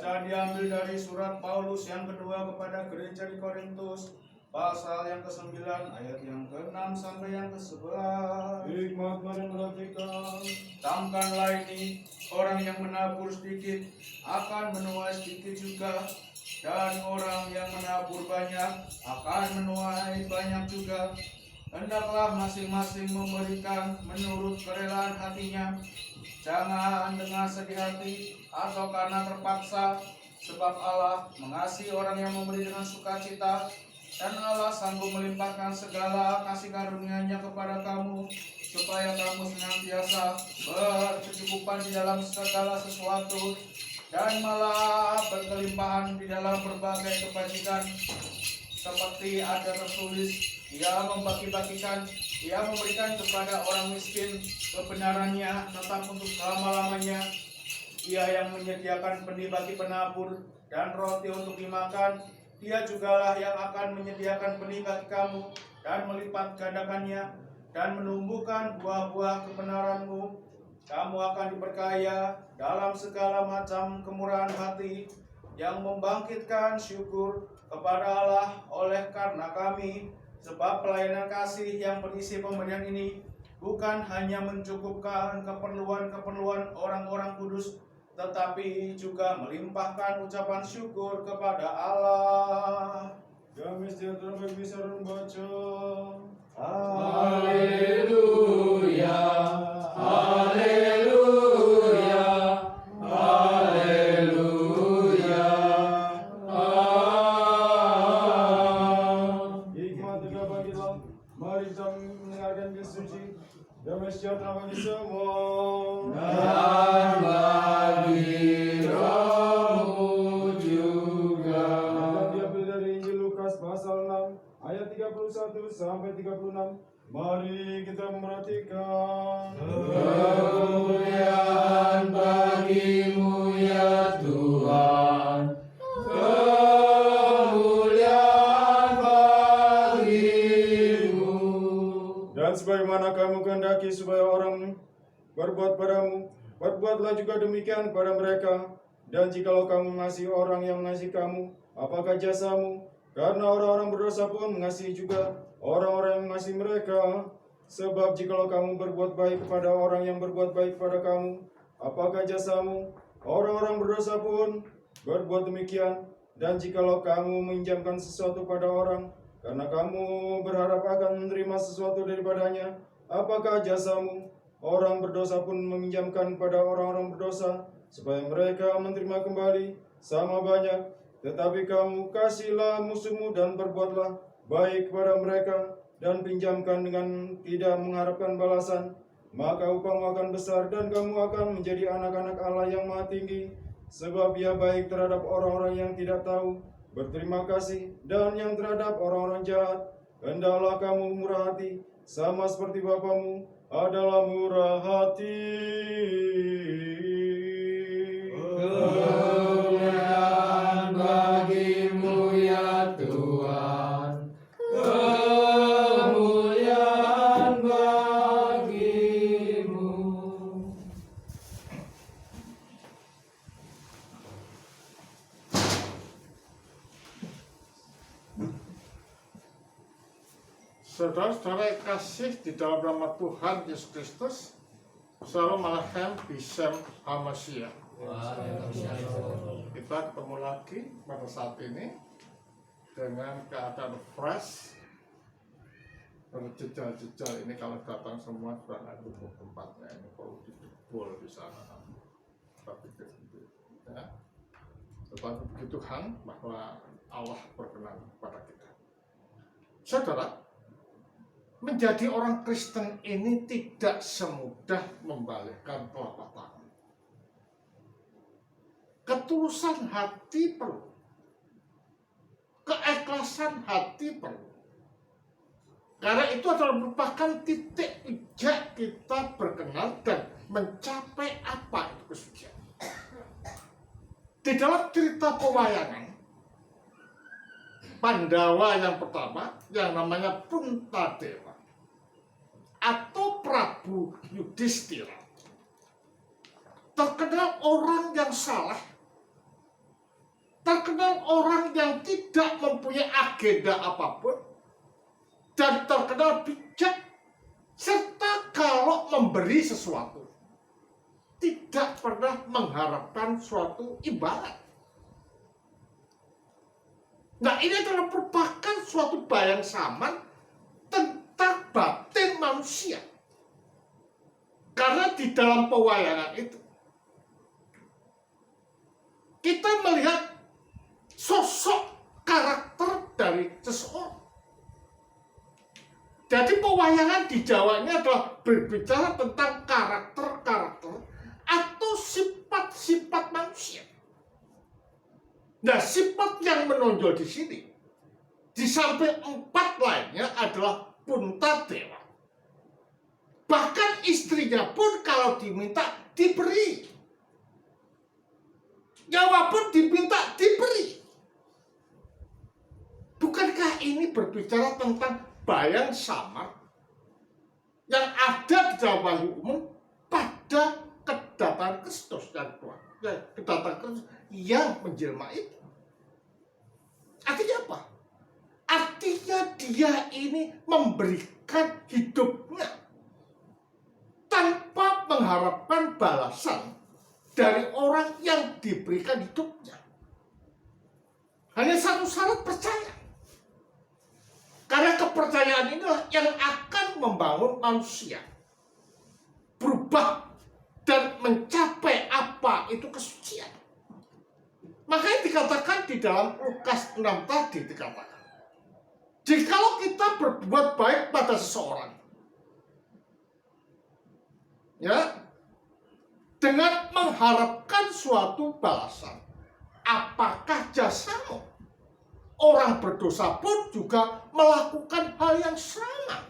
Bacaan diambil dari surat Paulus yang kedua kepada gereja di Korintus, pasal yang ke-9 ayat yang ke-6 sampai yang ke-11. Hikmat mari perhatikan. Camkanlah ini, orang yang menabur sedikit akan menuai sedikit juga, dan orang yang menabur banyak akan menuai banyak juga. Hendaklah masing-masing memberikan menurut kerelaan hatinya, jangan dengan sedih hati atau karena terpaksa, sebab Allah mengasihi orang yang memberi dengan sukacita, dan Allah sanggup melimpahkan segala kasih karunia-Nya kepada kamu, supaya kamu senantiasa berkecukupan di dalam segala sesuatu, dan malah berkelimpahan di dalam berbagai kebajikan. Seperti ada tertulis, Ia membagi-bagikan, Ia memberikan kepada orang miskin kebenarannya tetap untuk selama-lamanya. Ia yang menyediakan benih bagi penabur dan roti untuk dimakan. Dia jugalah yang akan menyediakan benih bagi kamu dan melipat gandakannya dan menumbuhkan buah-buah kebenaranmu. Kamu akan diperkaya dalam segala macam kemurahan hati, yang membangkitkan syukur kepada Allah oleh karena kami, sebab pelayanan kasih yang berisi pemberian ini bukan hanya mencukupkan keperluan-keperluan orang-orang kudus, tetapi juga melimpahkan ucapan syukur kepada Allah. Kami sejahtera bagi sarung baca. Haleluya, haleluya, haleluya. Hikmat juga bagi Allah. Mari kita mendengarkan kesuci. Damai sejahtera bagi semua. Dan bagi rohmu juga. Dan diambil dari Injil Lukas pasal 6 ayat 31 sampai 36. Mari kita memperhatikan. Kemuliaan bagimu ya Tuhan, kemuliaan bagimu. Dan sebagaimana kamu kehendaki supaya orang berbuat padamu, berbuatlah juga demikian pada mereka. Dan jikalau kamu mengasihi orang yang mengasihi kamu, apakah jasamu? Karena orang-orang berdosa pun mengasihi juga orang-orang yang mengasihi mereka. Sebab jikalau kamu berbuat baik kepada orang yang berbuat baik kepada kamu, apakah jasamu? Orang-orang berdosa pun berbuat demikian. Dan jikalau kamu meminjamkan sesuatu pada orang, karena kamu berharap akan menerima sesuatu daripadanya, apakah jasamu? Orang berdosa pun meminjamkan pada orang-orang berdosa, supaya mereka menerima kembali sama banyak. Tetapi kamu kasihlah musuhmu dan berbuatlah baik kepada mereka, dan pinjamkan dengan tidak mengharapkan balasan. Maka upahmu akan besar, dan kamu akan menjadi anak-anak Allah yang Maha Tinggi. Sebab Ia baik terhadap orang-orang yang tidak tahu berterima kasih, dan yang terhadap orang-orang jahat. Hendaklah kamu murah hati, sama seperti Bapamu adalah murah hati. Kemuliaan bagimu ya Tuhan, kemuliaan bagimu. Saudara-saudara kasih di dalam nama Tuhan Yesus Kristus, Shalom Aleichem Bishem HaMashiach. Kita ketemu lagi pada saat ini dengan keadaan fresh. Jejal-jejal ini kalau datang semua sudah nggak cukup tempatnya, ini perlu dijebol di sana. Tapi gitu, ya. Tetapi puji Tuhan bahwa Allah berkenan kepada kita. Saudara, menjadi orang Kristen ini tidak semudah membalikkan telapak tangan. Ketulusan hati perlu, keikhlasan hati perlu. Karena itu adalah merupakan titik pijak kita berkenal dan mencapai apa itu kesucian. Di dalam cerita pewayangan, Pandawa yang pertama yang namanya Puntadewa atau Prabu Yudhistira terkenal orang yang salah orang yang tidak mempunyai agenda apapun dan terkenal bijak, serta kalau memberi sesuatu tidak pernah mengharapkan suatu imbalan. Nah, ini adalah merupakan suatu bayang samar tentang batin manusia. Karena di dalam pewayangan itu kita melihat sosok karakter dari seseorang. Jadi pewayangan di Jawa ini adalah berbicara tentang karakter-karakter atau sifat-sifat manusia. Nah, sifat yang menonjol di sini, di samping 4 lainnya adalah Puntadewa. Bahkan istrinya pun kalau diminta diberi. Nyawa pun diminta diberi. Bukankah ini berbicara tentang bayang samar yang ada di dalam Wahyu Umum pada kedatangan Kristus yang Tuhan, kedatangan Kristus yang menjelma itu? Artinya apa? Artinya dia ini memberikan hidupnya tanpa mengharapkan balasan dari orang yang diberikan hidupnya. Hanya satu syarat, percaya. Karena kepercayaan inilah yang akan membangun manusia berubah dan mencapai apa itu kesucian. Makanya dikatakan di dalam Lukas 6 tadi dikatakan, jikalau kita berbuat baik pada seseorang, ya, dengan mengharapkan suatu balasan, apakah jasamu? Orang berdosa pun juga melakukan hal yang sama.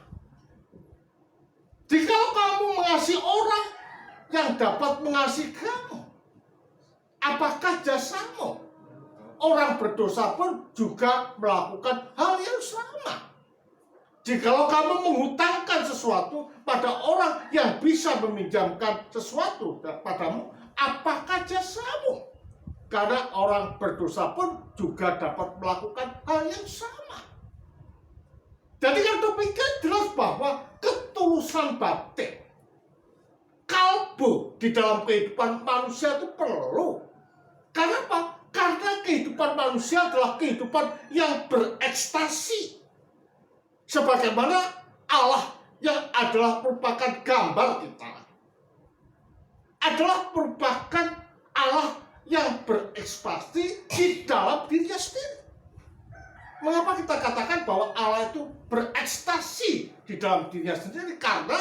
Jikalau kamu mengasihi orang yang dapat mengasihi kamu, apakah jasamu? Orang berdosa pun juga melakukan hal yang sama. Jikalau kamu menghutangkan sesuatu pada orang yang bisa meminjamkan sesuatu padamu, apakah jasamu? Karena orang berdosa pun juga dapat melakukan hal yang sama. Jadi yang demikian jelas bahwa ketulusan batin, kalbu di dalam kehidupan manusia itu perlu. Karena apa? Karena kehidupan manusia adalah kehidupan yang berekstasi. Sebagaimana Allah yang adalah merupakan gambar kita, adalah merupakan Allah yang berekspresi di dalam dirinya sendiri. Mengapa kita katakan bahwa Allah itu berekstasi di dalam dirinya sendiri? Karena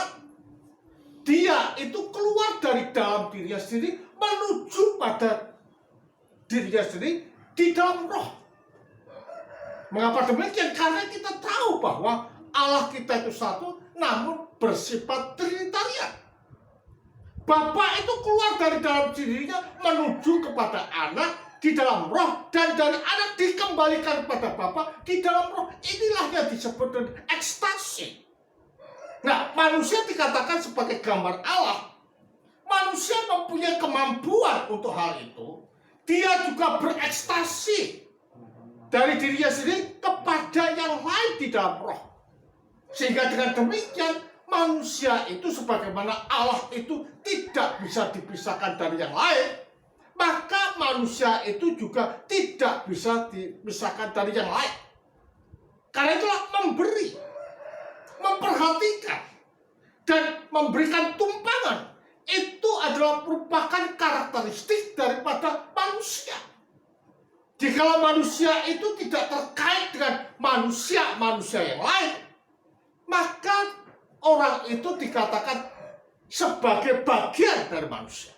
dia itu keluar dari dalam dirinya sendiri menuju pada dirinya sendiri di dalam roh. Mengapa demikian? Karena kita tahu bahwa Allah kita itu satu, namun bersifat trinitarian. Bapa itu keluar dari dalam dirinya menuju kepada anak di dalam roh, dan dari anak dikembalikan kepada Bapa di dalam roh. Inilah yang disebut dengan ekstasi. Nah, manusia dikatakan sebagai gambar Allah. Manusia mempunyai kemampuan untuk hal itu. Dia juga berekstasi dari dirinya sendiri kepada yang lain di dalam roh. Sehingga dengan demikian manusia itu sebagaimana Allah itu tidak bisa dipisahkan dari yang lain, maka manusia itu juga tidak bisa dipisahkan dari yang lain. Karena itulah memberi, memperhatikan, dan memberikan tumpangan itu adalah merupakan karakteristik daripada manusia. Jikalau manusia itu tidak terkait dengan manusia-manusia yang lain, maka orang itu dikatakan sebagai bagian dari manusia.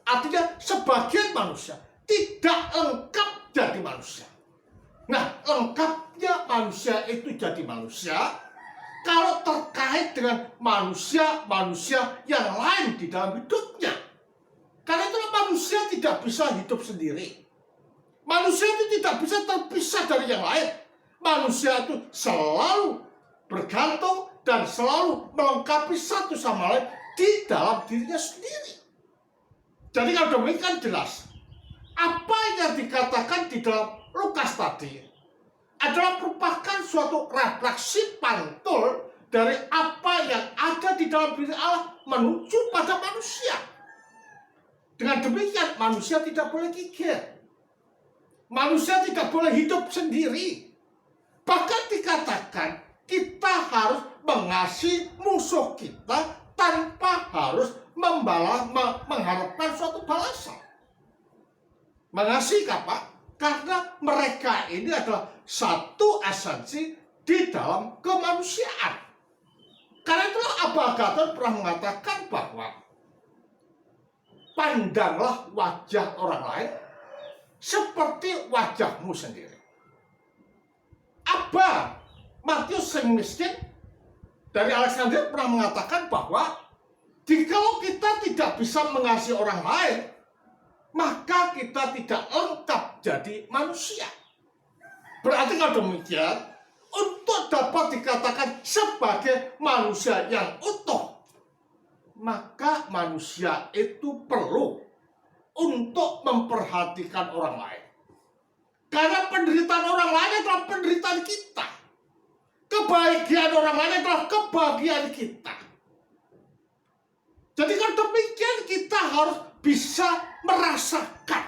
Artinya sebagian manusia, tidak lengkap jadi manusia. Nah, lengkapnya manusia itu jadi manusia kalau terkait dengan manusia-manusia yang lain di dalam hidupnya. Karena itulah manusia tidak bisa hidup sendiri. Manusia itu tidak bisa terpisah dari yang lain. Manusia itu selalu bergantung dan selalu melengkapi satu sama lain di dalam dirinya sendiri. Jadi kalau demikian jelas, apa yang dikatakan di dalam Lukas tadi adalah merupakan suatu refleksi pantul dari apa yang ada di dalam diri Allah menuju pada manusia. Dengan demikian manusia tidak boleh gigit. Manusia tidak boleh hidup sendiri. Bahkan dikatakan kita harus mengasihi musuh kita tanpa harus mengharapkan suatu balasan. Mengasihi apa? Karena mereka ini adalah satu esensi di dalam kemanusiaan. Karena itulah Abba Agathon pernah mengatakan bahwa pandanglah wajah orang lain seperti wajahmu sendiri. Abba Matius sing miskin dari Alexandria pernah mengatakan bahwa jikalau kita tidak bisa mengasihi orang lain, maka kita tidak lengkap jadi manusia. Berarti kalau demikian, untuk dapat dikatakan sebagai manusia yang utuh, maka manusia itu perlu untuk memperhatikan orang lain. Karena penderitaan orang lain adalah penderitaan kita. Kebahagiaan orang lain adalah kebahagiaan kita. Jadi kalau demikian kita harus bisa merasakan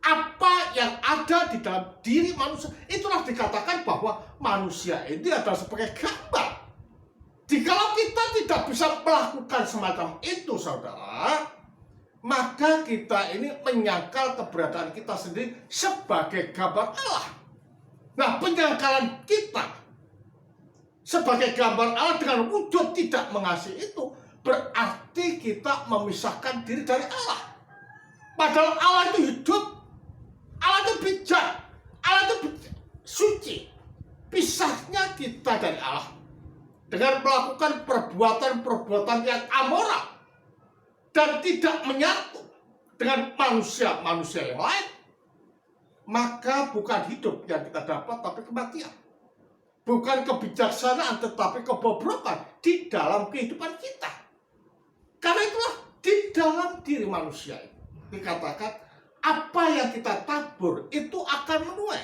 apa yang ada di dalam diri manusia. Itulah dikatakan bahwa manusia ini adalah sebagai gambar. Jikalau kita tidak bisa melakukan semacam itu, saudara, maka kita ini menyangkal keberadaan kita sendiri sebagai gambar Allah. Nah, penyangkalan kita sebagai gambar Allah dengan wujud tidak mengasihi itu berarti kita memisahkan diri dari Allah. Padahal Allah itu hidup, Allah itu bijak, Allah itu suci. Pisahnya kita dari Allah dengan melakukan perbuatan-perbuatan yang amoral dan tidak menyatu dengan manusia-manusia yang lain, maka bukan hidup yang kita dapat, tapi kematian. Bukan kebijaksanaan, tetapi kebobrokan di dalam kehidupan kita. Karena itulah di dalam diri manusia itu dikatakan apa yang kita tabur itu akan menuai.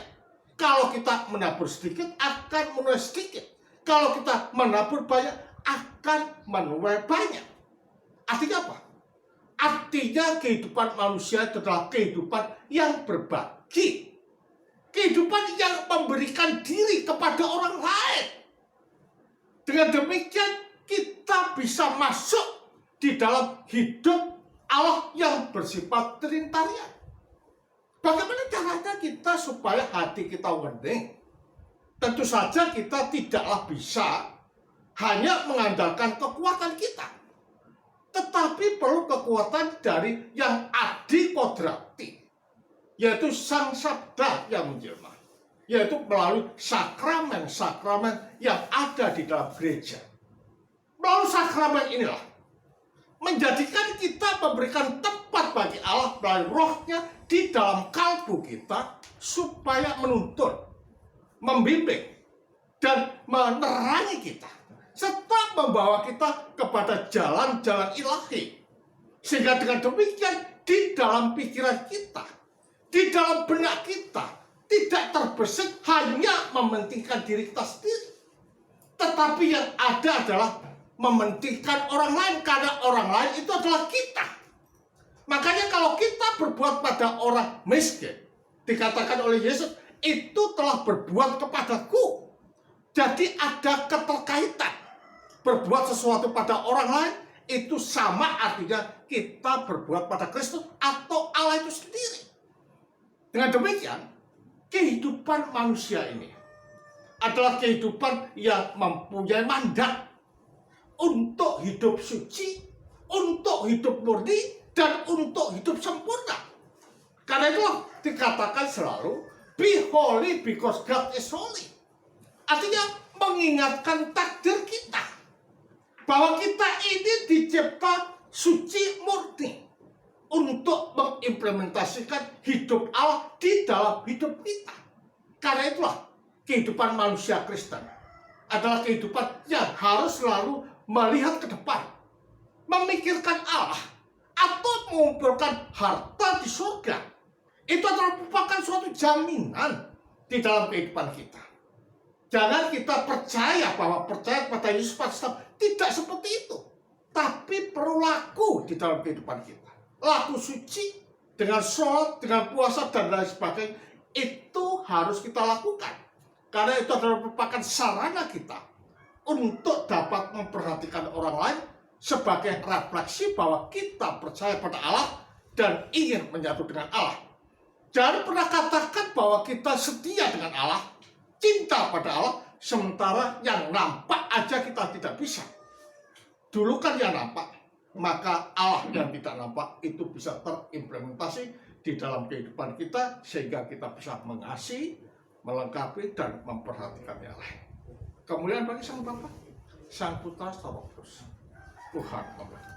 Kalau kita menabur sedikit akan menuai sedikit. Kalau kita menabur banyak akan menuai banyak. Artinya apa? Artinya kehidupan manusia itu adalah kehidupan yang berbagi. Kehidupan yang memberikan diri kepada orang lain. Dengan demikian kita bisa masuk di dalam hidup Allah yang bersifat trinitarian. Bagaimana caranya kita supaya hati kita wening? Tentu saja kita tidaklah bisa hanya mengandalkan kekuatan kita. Tetapi perlu kekuatan dari yang adi kodrati, yaitu Sang Sabda yang menjelma, yaitu melalui sakramen-sakramen yang ada di dalam gereja. Melalui sakramen inilah menjadikan kita memberikan tempat bagi Allah melalui rohnya di dalam kalbu kita supaya menuntun, membimbing, dan menerangi kita serta membawa kita kepada jalan-jalan ilahi. Sehingga dengan demikian di dalam pikiran kita, di dalam benak kita tidak terbesit hanya mementingkan diri kita sendiri, tetapi yang ada adalah mementingkan orang lain, karena orang lain itu adalah kita. Makanya kalau kita berbuat pada orang miskin, dikatakan oleh Yesus, itu telah berbuat kepadaku. Jadi ada keterkaitan. Berbuat sesuatu pada orang lain itu sama artinya kita berbuat pada Kristus atau Allah itu sendiri. Dengan demikian, kehidupan manusia ini adalah kehidupan yang mempunyai mandat untuk hidup suci, untuk hidup murni, dan untuk hidup sempurna. Karena itu dikatakan selalu, be holy because God is holy. Artinya mengingatkan takdir kita, bahwa kita ini dicipta suci murni untuk mengimplementasikan hidup Allah di dalam hidup kita. Karena itulah kehidupan manusia Kristen adalah kehidupan yang harus selalu melihat ke depan, memikirkan Allah, atau mengumpulkan harta di surga Itu adalah merupakan suatu jaminan di dalam kehidupan kita. Jangan kita percaya bahwa percaya pada Yesus pasti tidak seperti itu. Tapi perlu laku di dalam kehidupan kita. Laku suci dengan sholat, dengan puasa, dan lain sebagainya. Itu harus kita lakukan. Karena itu adalah merupakan sarana kita untuk dapat memperhatikan orang lain sebagai refleksi bahwa kita percaya pada Allah dan ingin menyatu dengan Allah. Jangan pernah katakan bahwa kita setia dengan Allah, cinta pada Allah, sementara yang nampak aja kita tidak bisa. Dulu kan yang nampak, maka Allah yang tidak nampak itu bisa terimplementasi di dalam kehidupan kita, sehingga kita bisa mengasihi, melengkapi, dan memperhatikan yang lain. Kemuliaan bagi Sang Bapa, Sang Putra, Sang Roh Kudus. Tuhan memberkati.